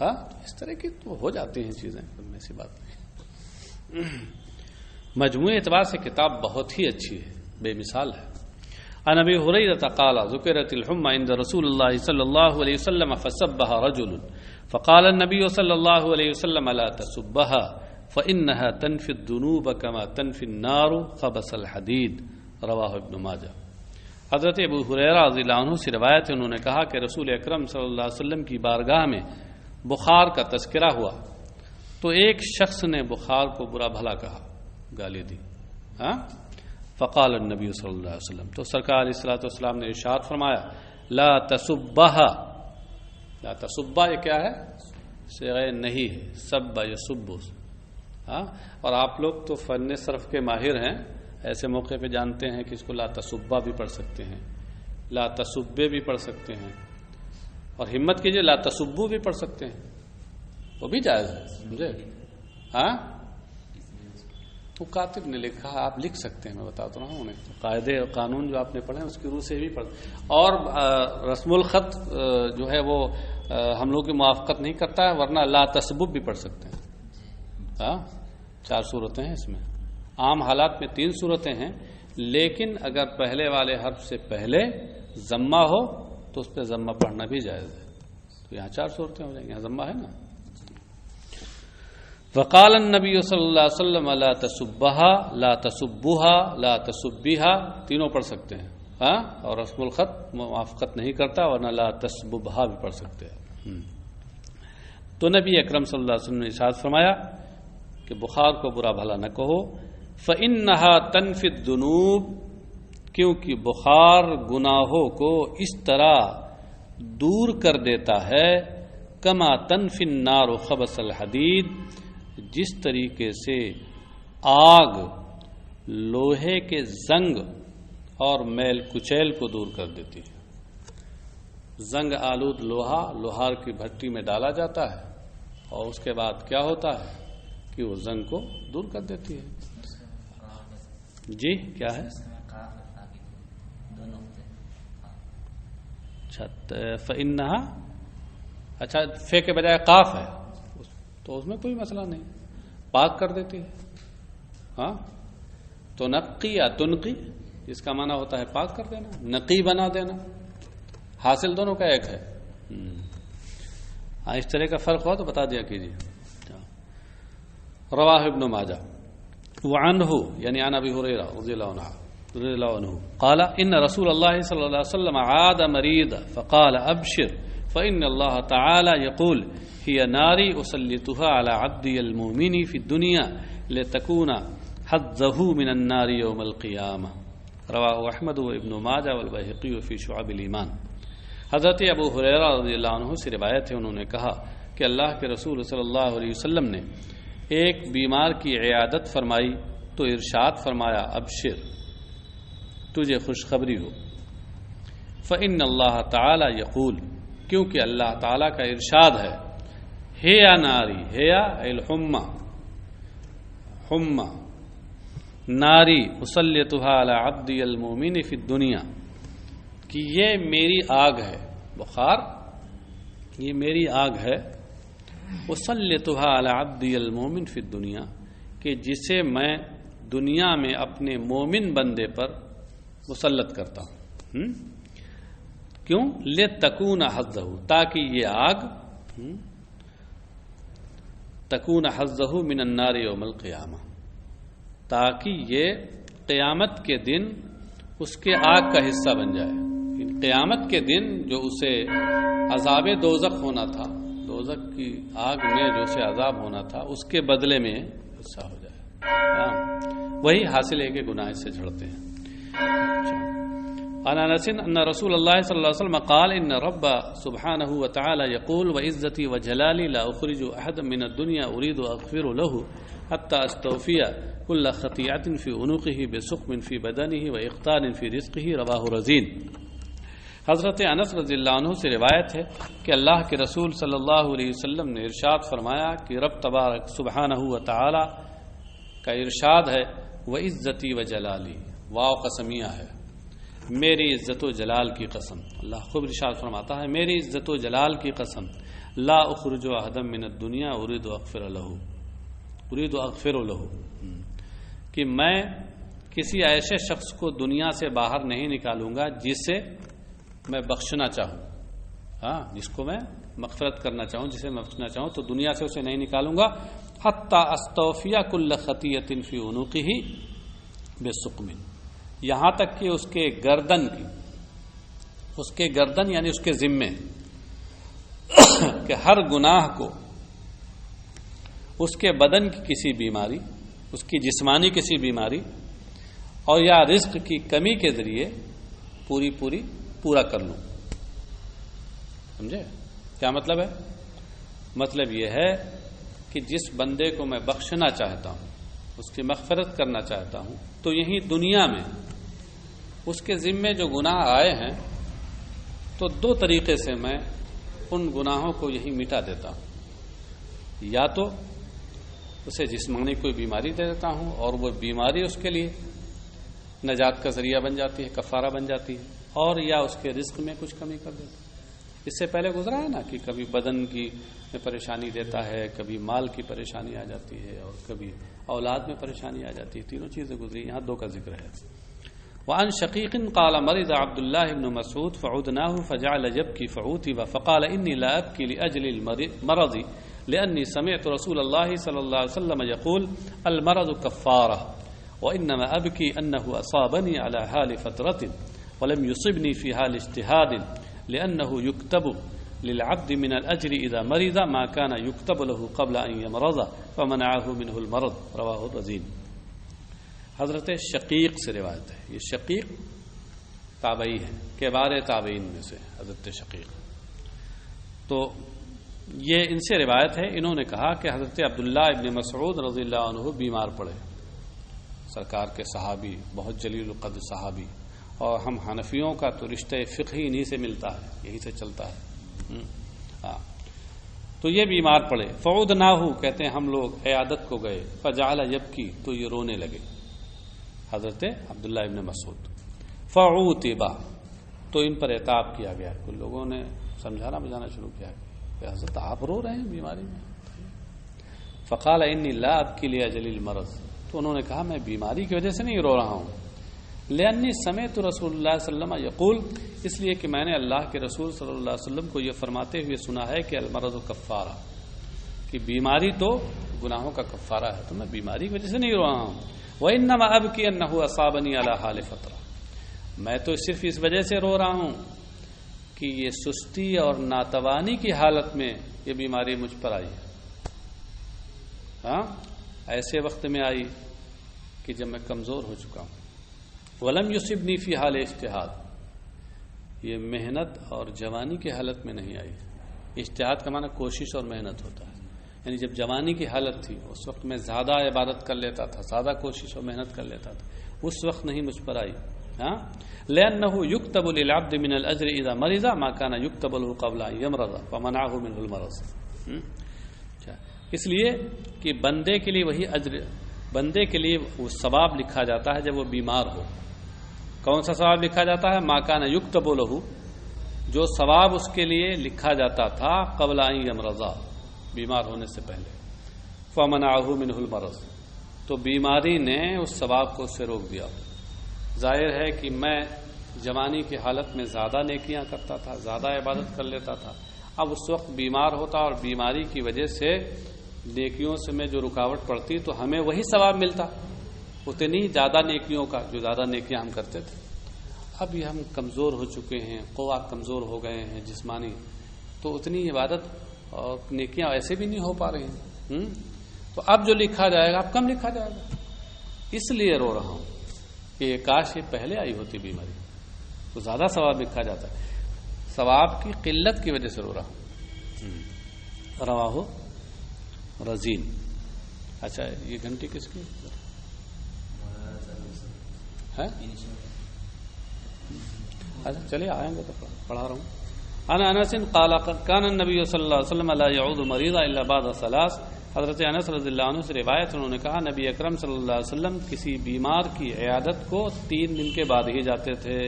ہاں، اس طرح کی تو ہو جاتی ہیں چیزیں، میں ایسی بات نہیں. مجموعی اعتبار سے کتاب بہت ہی اچھی ہے، بے مثال ہے. عن ابی ہریرہ قال ذکرت الحمى عند رسول اللہ صلی اللہ علیہ وسلم فسبها رجل فقال النبي صلی اللہ علیہ وسلم لا تسبها فإنها تنفي الذنوب كما تنفي النار خبث الحديد. رواہ ابن ماجہ. حضرت ابو ہریرہ رضی اللہ عنہ سے روایت ہے، انہوں نے کہا کہ رسول اکرم صلی اللہ علیہ وسلم کی بارگاہ میں بخار کا تذکرہ ہوا تو ایک شخص نے بخار کو برا بھلا کہا، گالی دی. ہاں، فقال النبی صلی اللہ علیہ وسلم، تو سرکار علیہ الصلوۃ والسلام نے ارشاد فرمایا لا تسبها. لا تسبہ یہ کیا ہے؟ صیغہ نہیں ہے، سب یسب. ہاں، اور آپ لوگ تو فن صرف کے ماہر ہیں، ایسے موقع پہ جانتے ہیں کہ اس کو لا تسبہ بھی پڑھ سکتے ہیں، لا تسبے بھی پڑھ سکتے ہیں، اور ہمت کیجئے لا تسبو بھی پڑھ سکتے ہیں، وہ بھی جائز ہے. سمجھے؟ ہاں، تو کاتب نے لکھا، آپ لکھ سکتے ہیں، میں بتاتا رہا ہوں. قاعدے اور قانون جو آپ نے پڑھے اس کی روح سے بھی پڑھ. اور رسم الخط جو ہے وہ ہم لوگ کی موافقت نہیں کرتا ہے، ورنہ لا تسبب بھی پڑھ سکتے ہیں. ہاں، 4 صورتیں ہیں اس میں. عام حالات میں 3 صورتیں ہیں، لیکن اگر پہلے والے حرف سے پہلے ضمہ ہو تو اس پہ ضمہ پڑھنا بھی جائز ہے. تو یہاں 4 صورتیں ہو جائیں گی، یہاں ضمہ ہے نا. وقال النبی صلی اللہ علیہ وسلم لا تسبها لا تسبها لا تسبیها، تینوں پڑھ سکتے ہیں. ہاں، اور رسم الخط موافقت نہیں کرتا، ورنہ لا تسببها بھی پڑھ سکتے ہیں. تو نبی اکرم صلی اللہ علیہ وسلم نے ارشاد فرمایا کہ بخار کو برا بھلا نہ کہو، فإنها تنفي الذنوب، کیونکہ بخار گناہوں کو اس طرح دور کر دیتا ہے، کما تنفی النار خبث الحدید، جس طریقے سے آگ لوہے کے زنگ اور میل کچیل کو دور کر دیتی ہے. زنگ آلود لوہا لوہار کی بھٹی میں ڈالا جاتا ہے اور اس کے بعد کیا ہوتا ہے کہ وہ زنگ کو دور کر دیتی ہے. جی کیا ہے؟ اچھا، فإنها اچھا فے کے بجائے قاف ہے تو اس میں کوئی مسئلہ نہیں، پاک کر دیتی ہے. ہاں تو نقی یا تنقی اس کا معنی ہوتا ہے پاک کر دینا، نقی بنا دینا، حاصل دونوں کا ایک ہے. اس طرح کا فرق ہوا تو بتا دیا کیجیے. رواہ ابن ماجہ وعنہ یعنی عن ابی ہریرہ رضی اللہ عنہ قال ان رسول اللہ صلی اللہ علیہ وسلم عاد مریضا فقال ابشر فإن الله تعالى يقول هي ناري أسلطها على عبدي المؤمن في الدنيا لتكون حظه من النار يوم القيامة. رواه احمد وابن ماجہ والبیہقی فی شعب الایمان. حضرت ابو ہریرہ رضی اللہ عنہ سے روایت ہے، انہوں نے کہا کہ اللہ کے رسول صلی اللہ علیہ وسلم نے ایک بیمار کی عیادت فرمائی تو ارشاد فرمایا ابشر، تجھے خوشخبری ہو. فإن اللہ تعالی یقول، کیونکہ اللہ تعالی کا ارشاد ہے، ہیا ناری، ہیا الحمہ، حمہ ناری اسلیتها علی عبدی المؤمن فی الدنیا، کہ یہ میری آگ ہے، بخار یہ میری آگ ہے، اسلیتها علی عبدی المؤمن فی الدنیا، کہ جسے میں دنیا میں اپنے مومن بندے پر مسلط کرتا ہوں. کیوں؟ لتکون حظہ، تاکہ یہ آگ تکون حظہ من النار یوم القیامہ، تاکہ یہ قیامت کے دن اس کے آگ کا حصہ بن جائے. قیامت کے دن جو اسے عذاب دوزخ ہونا تھا، دوزخ کی آگ میں جو اسے عذاب ہونا تھا، اس کے بدلے میں حصہ ہو جائے. وہی حاصل ہے کہ گناہ سے جھڑتے ہیں. عن انس ان رسول اللہ صلی اللہ علیہ وسلم قال ان رب سبحانہ وتعالى يقول وعزتي وجلالي لا اخرج احدا من الدنيا اريد اغفر له حتى استوفي كل خطيئة في عنقه بسقم في بدنه واقتال في رزقه. رواه رزين. حضرت انس رضی اللہ عنہ سے روایت ہے کہ اللہ کے رسول صلی اللہ علیہ وسلم نے ارشاد فرمایا کہ رب تبارک سبحانہ وتعالی کا ارشاد ہے وعزتی وجلالی، واو قسمیہ ہے، میری عزت و جلال کی قسم. اللہ خود ارشاد فرماتا ہے میری عزت و جلال کی قسم، لا اخرج احدا من الدنیا اريد اغفر له، کہ میں کسی ایسے شخص کو دنیا سے باہر نہیں نکالوں گا جسے میں بخشنا چاہوں. ہاں جس کو میں مغفرت کرنا چاہوں، جسے میں بخشنا چاہوں تو دنیا سے اسے نہیں نکالوں گا. حتی استوفی کل خطیۃ فی عنقہ بسقم، یہاں تک کہ اس کے گردن یعنی اس کے ذمے کہ ہر گناہ کو اس کے بدن کی کسی بیماری، اس کی جسمانی کسی بیماری اور یا رزق کی کمی کے ذریعے پورا کر لوں. سمجھے کیا مطلب ہے؟ مطلب یہ ہے کہ جس بندے کو میں بخشنا چاہتا ہوں، اس کی مغفرت کرنا چاہتا ہوں، تو یہی دنیا میں اس کے ذمے جو گناہ آئے ہیں تو دو طریقے سے میں ان گناہوں کو یہی مٹا دیتا ہوں. یا تو اسے جسمانی کوئی بیماری دے دیتا ہوں اور وہ بیماری اس کے لیے نجات کا ذریعہ بن جاتی ہے، کفارہ بن جاتی ہے، اور یا اس کے رزق میں کچھ کمی کر دیتا ہوں. اس سے پہلے گزرا ہے نا کہ کبھی بدن کی میں پریشانی دیتا ہے، کبھی مال کی پریشانی آ جاتی ہے اور کبھی اولاد میں پریشانی آ جاتی ہے. تینوں چیزیں گزری، یہاں دو کا ذکر ہے. وعن شقيق قال مرض عبد الله بن مسعود فعودناه فجعل يبكي فعوتب فقال إني لا أبكي لأجل المرض لأني سمعت رسول الله صلى الله عليه وسلم يقول المرض كفارة وإنما أبكي أنه أصابني على حال فترة ولم يصبني في حال اجتهاد لأنه يكتب للعبد من الأجر إذا مرض ما كان يكتب له قبل أن يمرض فمنعه منه المرض. رواه الرزين. حضرت شقیق سے روایت ہے. یہ شقیق تابعی ہے، کبار تابعین میں سے حضرت شقیق. تو یہ ان سے روایت ہے، انہوں نے کہا کہ حضرت عبداللہ ابن مسعود رضی اللہ عنہ بیمار پڑے، سرکار کے صحابی، بہت جلیل القدر صحابی، اور ہم حنفیوں کا تو رشتہ فقہی انہی سے ملتا ہے، یہی سے چلتا ہے. تو یہ بیمار پڑے. فعودناہ کہتے ہیں ہم لوگ عیادت کو گئے، فجعل یبکی تو یہ رونے لگے حضرت عبداللہ ابن مسعود. فعوتبا تو ان پر عتاب کیا گیا، کچھ لوگوں نے سمجھانا بجانا شروع کیا کہ حضرت آپ رو رہے ہیں بیماری میں. فقال انی لا ابکی لاجل المرض، تو انہوں نے کہا میں بیماری کی وجہ سے نہیں رو رہا ہوں. لأنی سمعت رسول اللہ صلی اللہ علیہ وسلم یقول، اس لیے کہ میں نے اللہ کے رسول صلی اللہ علیہ وسلم کو یہ فرماتے ہوئے سنا ہے کہ المرض کفارہ، کہ بیماری تو گناہوں کا کفارہ ہے، تو میں بیماری کی وجہ سے نہیں رو رہا ہوں. وانما ابکی انہ اصابنی علی حال فطرہ، میں تو صرف اس وجہ سے رو رہا ہوں کہ یہ سستی اور ناتوانی کی حالت میں یہ بیماری مجھ پر آئی. ہاں، ایسے وقت میں آئی کہ جب میں کمزور ہو چکا ہوں. ولم یصبنی فی حال اجتہاد، یہ محنت اور جوانی کی حالت میں نہیں آئی. اجتہاد کا معنی کوشش اور محنت ہوتا ہے، یعنی جب جوانی کی حالت تھی اس وقت میں زیادہ عبادت کر لیتا تھا، زیادہ کوشش اور محنت کر لیتا تھا، اس وقت نہیں مجھ پر آئی. ہاں، لأنه يكتب للعبد من الأجر إذا مرض ما كان يكتب له قبل أن يمرض فمنعه منه المرض. اس لیے کہ بندے کے لیے وہی اجر، بندے کے لیے وہ ثواب لکھا جاتا ہے جب وہ بیمار ہو. کون سا ثواب لکھا جاتا ہے؟ ما كان يكتب له، جو ثواب اس کے لیے لکھا جاتا تھا قبل ان يمرض، بیمار ہونے سے پہلے. فمنعه منه المرض، تو بیماری نے اس ثواب کو اس سے روک دیا. ظاہر ہے کہ میں جوانی کی حالت میں زیادہ نیکیاں کرتا تھا، زیادہ عبادت کر لیتا تھا. اب اس وقت بیمار ہوتا اور بیماری کی وجہ سے نیکیوں سے میں جو رکاوٹ پڑتی تو ہمیں وہی ثواب ملتا، اتنی زیادہ نیکیوں کا جو زیادہ نیکیاں ہم کرتے تھے. اب یہ ہم کمزور ہو چکے ہیں، قوا کمزور ہو گئے ہیں جسمانی، تو اتنی عبادت اور نیکیاں ایسے بھی نہیں ہو پا رہی ہیں. تو اب جو لکھا جائے گا اب کم لکھا جائے گا. اس لیے رو رہا ہوں کہ کاش یہ پہلے آئی ہوتی بیماری تو زیادہ ثواب لکھا جاتا ہے. ثواب کی قلت کی وجہ سے رو رہا ہوں. رواہ رزین. اچھا، یہ گھنٹی کس کی ہے؟ اچھا چلیے آئیں گے تو پڑھا رہا ہوں. انا انس قال كان النبي صلی اللہ علیہ وسلم لا يعود مريضا الا بعد ثلاث. حضرت انس رضی اللہ عنہ سے روایت، انہوں نے کہا نبی اکرم صلی اللہ علیہ وسلم کسی بیمار کی عیادت کو 3 دن کے بعد ہی جاتے تھے،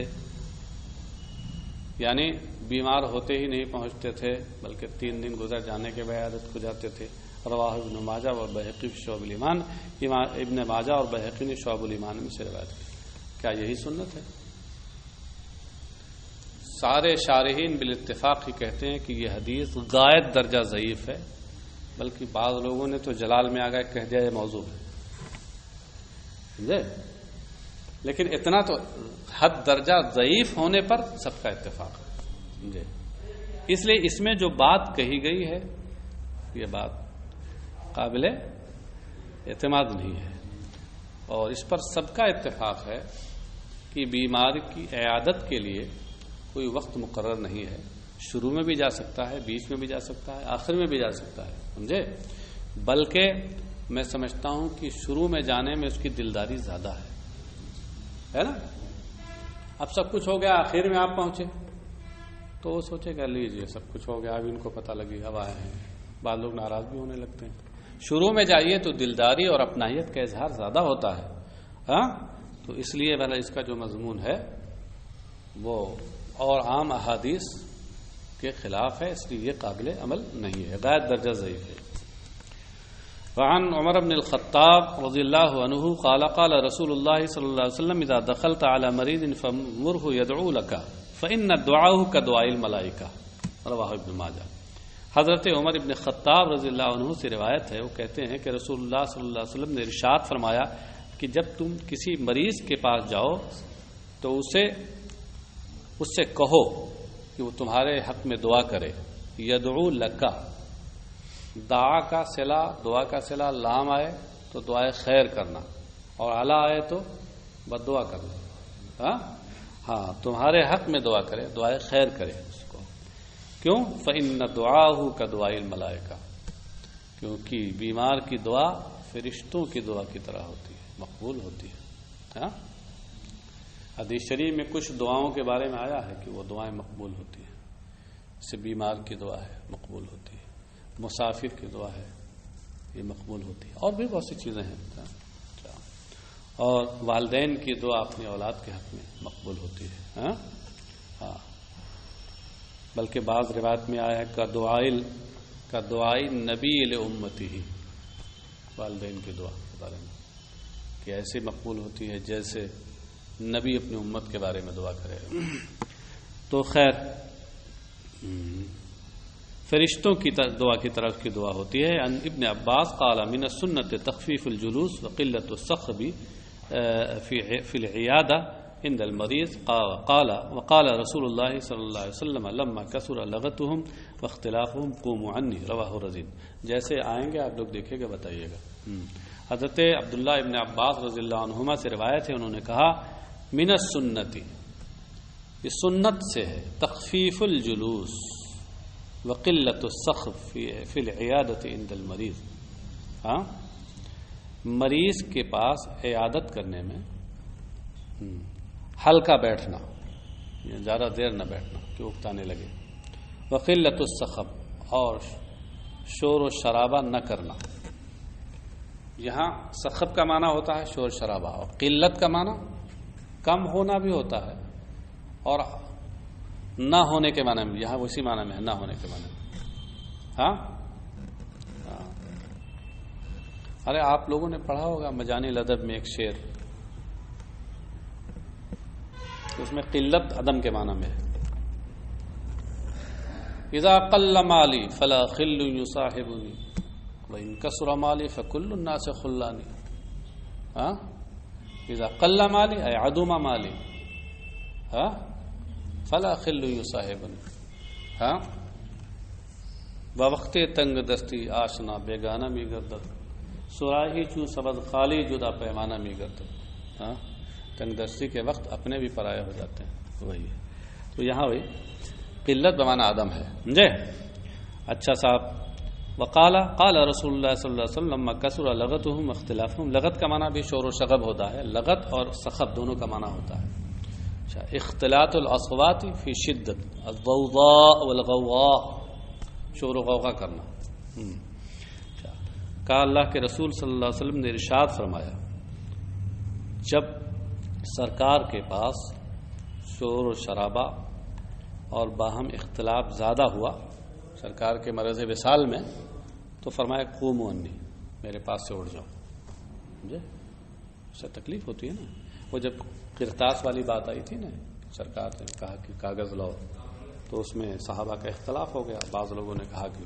یعنی بیمار ہوتے ہی نہیں پہنچتے تھے بلکہ 3 دن گزر جانے کے بعد عیادت کو جاتے تھے. رواہ ابن ماجہ اور بہقی شعب الایمان. ابن ماجہ اور بہقی نے شعب الایمان میں سے روایت کی. کیا یہی سنت ہے؟ سارے شارحین بالاتفاق ہی کہتے ہیں کہ یہ حدیث غایت درجہ ضعیف ہے، بلکہ بعض لوگوں نے تو جلال میں آ گئے کہہ دیا یہ موضوع ہے. سمجھے؟ لیکن اتنا تو حد درجہ ضعیف ہونے پر سب کا اتفاق ہے. سمجھے؟ اس لیے اس میں جو بات کہی گئی ہے یہ بات قابل اعتماد نہیں ہے، اور اس پر سب کا اتفاق ہے کہ بیمار کی عیادت کے لیے کوئی وقت مقرر نہیں ہے. شروع میں بھی جا سکتا ہے، بیچ میں بھی جا سکتا ہے، آخر میں بھی جا سکتا ہے. سمجھے؟ بلکہ میں سمجھتا ہوں کہ شروع میں جانے میں اس کی دلداری زیادہ ہے نا. اب سب کچھ ہو گیا، آخر میں آپ پہنچے تو وہ سوچے گا لیجیے سب کچھ ہو گیا، اب ان کو پتہ لگی اب آئے ہیں. بعض لوگ ناراض بھی ہونے لگتے ہیں. شروع میں جائیے تو دلداری اور اپنائیت کا اظہار زیادہ ہوتا ہے. ہاں، تو اس لیے والا اس کا جو مضمون ہے وہ اور عام احادیث کے خلاف ہے، اس لیے یہ قابل عمل نہیں ہے، غایت درجہ ضعیف ہے. وعن عمر بن الخطاب رضی اللہ عنہ قال قال رسول اللہ صلی اللہ علیہ وسلم اذا دخلت على مريض فمره يدعو لك فإن دعاءه كدعاء الملائكة. رواہ ابن ماجہ. حضرت عمر بن خطاب رضی اللہ عنہ سے روایت ہے، وہ کہتے ہیں کہ رسول اللہ صلی اللہ علیہ وسلم نے ارشاد فرمایا کہ جب تم کسی مریض کے پاس جاؤ تو اس سے کہو کہ وہ تمہارے حق میں دعا کرے. یدعو لکا، دعا کا صلہ، دعا کا صلہ لام آئے تو دعائے خیر کرنا، اور علا آئے تو بد دعا کرنا. ہاں، تمہارے حق میں دعا کرے، دعائے خیر کرے اس کو. کیوں؟ فإن دعاءہ کدعاء الملائکہ، کیونکہ بیمار کی دعا فرشتوں کی دعا کی طرح ہوتی ہے، مقبول ہوتی ہے. ہاں، حدیث شریف میں کچھ دعاؤں کے بارے میں آیا ہے کہ وہ دعائیں مقبول ہوتی ہیں. جیسے بیمار کی دعا ہے مقبول ہوتی ہے، مسافر کی دعا ہے یہ مقبول ہوتی ہے، اور بھی بہت سی چیزیں ہیں. اور والدین کی دعا اپنی اولاد کے حق میں مقبول ہوتی ہے. ہاں، بلکہ بعض روایت میں آیا ہے کا دعائی نبی لامتی ہی، والدین کی دعا کے بارے میں کہ ایسے مقبول ہوتی ہے جیسے نبی اپنی امت کے بارے میں دعا کرے. تو خیر فرشتوں کی دعا کی طرف کی دعا ہوتی ہے. عن ابن عباس قال من السنة تخفیف الجلوس وقلة الصخب في العيادة عند المريض وقال رسول الله صلی اللہ علیہ وسلم لما كثر لغتهم واختلافهم قوموا عني رواہ رزین. جیسے آئیں گے آپ لوگ دیکھیں گے بتائیے گا. حضرت عبداللہ ابن عباس رضی اللہ عنہما سے روایت ہے، انہوں نے کہا من السنتی، یہ سنت سے ہے، تخفیف الجلوس وقلت الصخب فی العیادت عند المریض، ہاں مریض کے پاس عیادت کرنے میں ہلکا بیٹھنا، زیادہ دیر نہ بیٹھنا کہ اکتانے لگے. وقلت الصخب، اور شور و شرابہ نہ کرنا. یہاں صخب کا معنی ہوتا ہے شور شرابہ، اور قلت کا معنی کم ہونا بھی ہوتا ہے، اور نہ ہونے کے معنی میں، یہاں اسی معنی میں ہے، نہ ہونے کے معنی میں. ہاں ارے آپ لوگوں نے پڑھا ہوگا مجانی الادب میں ایک شعر، اس میں قلت عدم کے معنی میں ہے. اذا قل مالی فلا خل یصاحبنی وان کثر مالی فکل الناس خلانی. ہاں اذا قل مالی اے عدم مالی، ہاں فلا خل یصاحبنی، ہاں بوقت تنگ دستی آشنا بیگانہ می گردد، سراہی چوں سبد خالی جدا پیمانہ می گردد. ہاں تنگ دستی کے وقت اپنے بھی پرائے ہو جاتے ہیں، وہی ہے. تو یہاں وہی قلت بمعنی عدم ہے. سمجھے؟ اچھا صاحب. وقال قال رسول اللہ صلی اللہ علیہ وسلم لما کثر لغتهم واختلافهم، لغت کا معنی بھی شور و شغب ہوتا ہے، لغت اور صخب دونوں کا معنی ہوتا ہے. اچھا اختلاط الاصوات فی شدت الضوضاء والغواء، شور و غوغا کرنا. کہا اللہ کے رسول صلی اللہ علیہ وسلم نے ارشاد فرمایا جب سرکار کے پاس شور و شرابہ اور باہم اختلاف زیادہ ہوا سرکار کے مرض وصال میں، تو فرمایا قوموا عنی، میرے پاس سے اٹھ جاؤ. سمجھے؟ اس سے تکلیف ہوتی ہے نا. وہ جب قرطاس والی بات آئی تھی نا، سرکار نے کہا کہ کاغذ لاؤ، تو اس میں صحابہ کا اختلاف ہو گیا. بعض لوگوں نے کہا کہ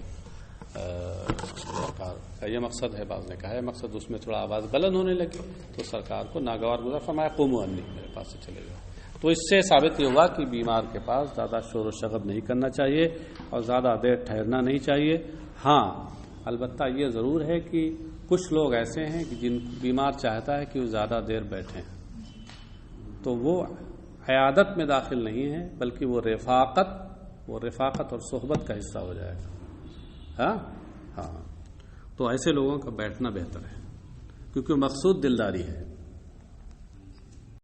سرکار کا یہ مقصد ہے، بعض نے کہا یہ مقصد. اس میں تھوڑا آواز بلند ہونے لگی تو سرکار کو ناگوار گزرا، فرمایا قوموا عنی، میرے پاس سے چلے جاؤ. تو اس سے ثابت یہ ہوا کہ بیمار کے پاس زیادہ شور و شغب نہیں کرنا چاہیے اور زیادہ دیر ٹھہرنا نہیں چاہیے. ہاں البتہ یہ ضرور ہے کہ کچھ لوگ ایسے ہیں کہ جن بیمار چاہتا ہے کہ وہ زیادہ دیر بیٹھیں، تو وہ عیادت میں داخل نہیں ہے، بلکہ وہ رفاقت اور صحبت کا حصہ ہو جائے گا. ہاں تو ایسے لوگوں کا بیٹھنا بہتر ہے، کیونکہ مقصود دلداری ہے.